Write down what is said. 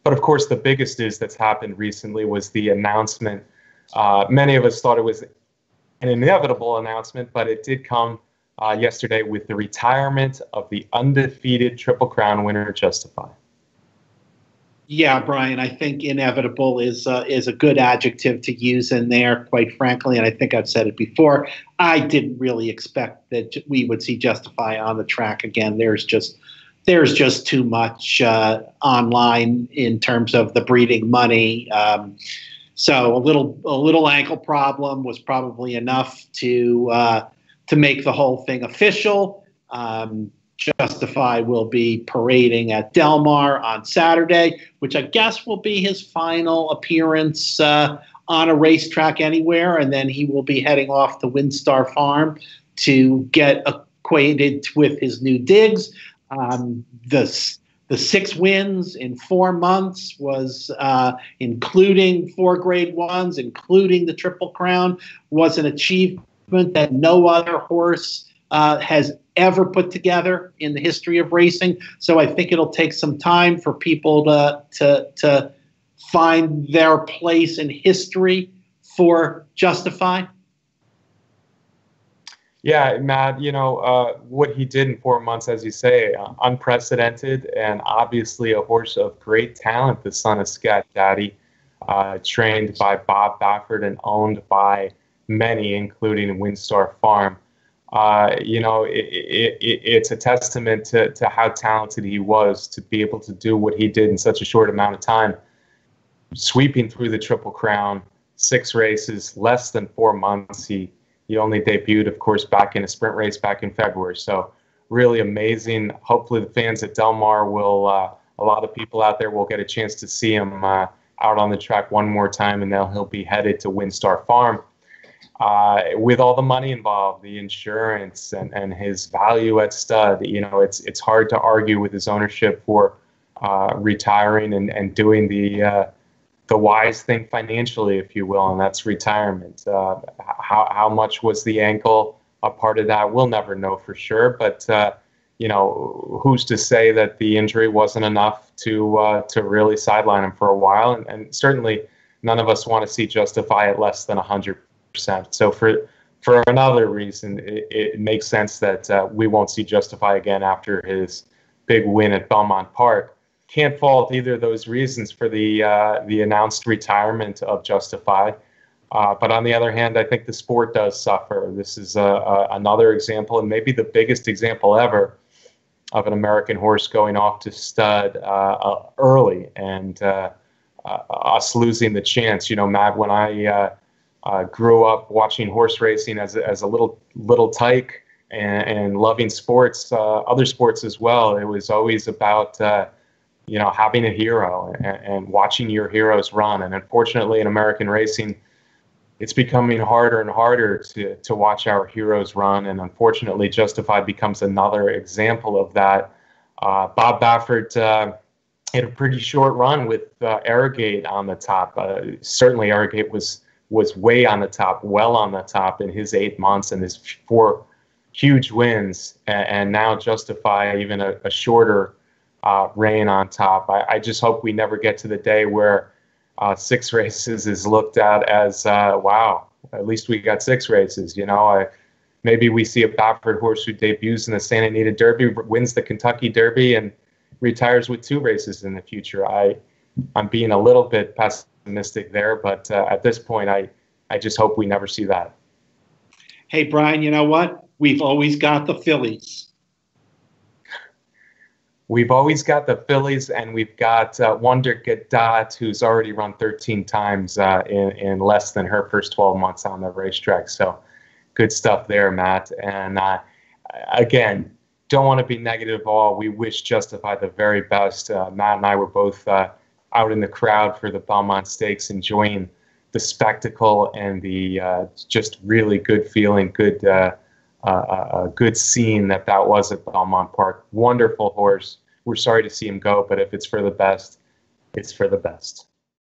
But of course, the biggest news that's happened recently was the announcement. Many of us thought it was an inevitable announcement, but it did come yesterday with the retirement of the undefeated Triple Crown winner, Justify. Yeah, Brian, I think inevitable is a good adjective to use in there, quite frankly. And I think I've said it before. I didn't really expect that we would see Justify on the track again. There's just too much online in terms of the breeding money. So a little ankle problem was probably enough to make the whole thing official. Justify will be parading at Del Mar on Saturday, which I guess will be his final appearance on a racetrack anywhere, and then he will be heading off to WinStar Farm to get acquainted with his new digs. The 6 wins in 4 months was including 4 Grade 1s, including the Triple Crown, was an achievement that no other horse has ever put together in the history of racing. So I think it'll take some time for people to find their place in history for Justify. Yeah, Matt, what he did in 4 months, as you say, unprecedented, and obviously a horse of great talent, the son of Scat Daddy, trained by Bob Baffert and owned by many, including WinStar Farm. It's a testament to how talented he was to be able to do what he did in such a short amount of time, sweeping through the Triple Crown, 6 races, less than 4 months. He only debuted, of course, back in a sprint race back in February. So really amazing. Hopefully the fans at Del Mar will, a lot of people out there will get a chance to see him out on the track one more time, and he'll be headed to WinStar Farm. With all the money involved, the insurance and his value at stud, it's hard to argue with his ownership for retiring and doing the wise thing financially, if you will, and that's retirement. How much was the ankle a part of that? We'll never know for sure, but who's to say that the injury wasn't enough to really sideline him for a while? And certainly none of us want to see Justify at less than 100%. So for another reason, it makes sense that we won't see Justify again after his big win at Belmont Park. Can't fault either of those reasons for the announced retirement of Justify. But on the other hand, I think the sport does suffer. This is another example, and maybe the biggest example ever, of an American horse going off to stud early and us losing the chance. Matt, when I grew up watching horse racing as a little tyke and loving sports, other sports as well, it was always about having a hero and watching your heroes run. And unfortunately, in American racing, it's becoming harder and harder to watch our heroes run. And unfortunately, Justify becomes another example of that. Bob Baffert had a pretty short run with Arrogate on the top. Certainly, Arrogate was way on the top, well on the top in his 8 months and his 4 huge wins. And now Justify even a shorter reign on top. I just hope we never get to the day where 6 races is looked at as, wow, at least we got 6 races. Maybe we see a Baffert horse who debuts in the Santa Anita Derby, wins the Kentucky Derby, and retires with 2 races in the future. I'm being a little bit pessimistic there, but at this point, I just hope we never see that. Hey, Brian, you know what? We've always got the fillies. We've always got the fillies, and we've got Wonder Gadot, who's already run 13 times in less than her first 12 months on the racetrack. So good stuff there, Matt. And again, don't want to be negative at all. We wish Justify the very best. Matt and I were both out in the crowd for the Belmont Stakes, enjoying the spectacle and the just really good feeling, good scene that was at Belmont Park. Wonderful horse. We're sorry to see him go, but if it's for the best, it's for the best.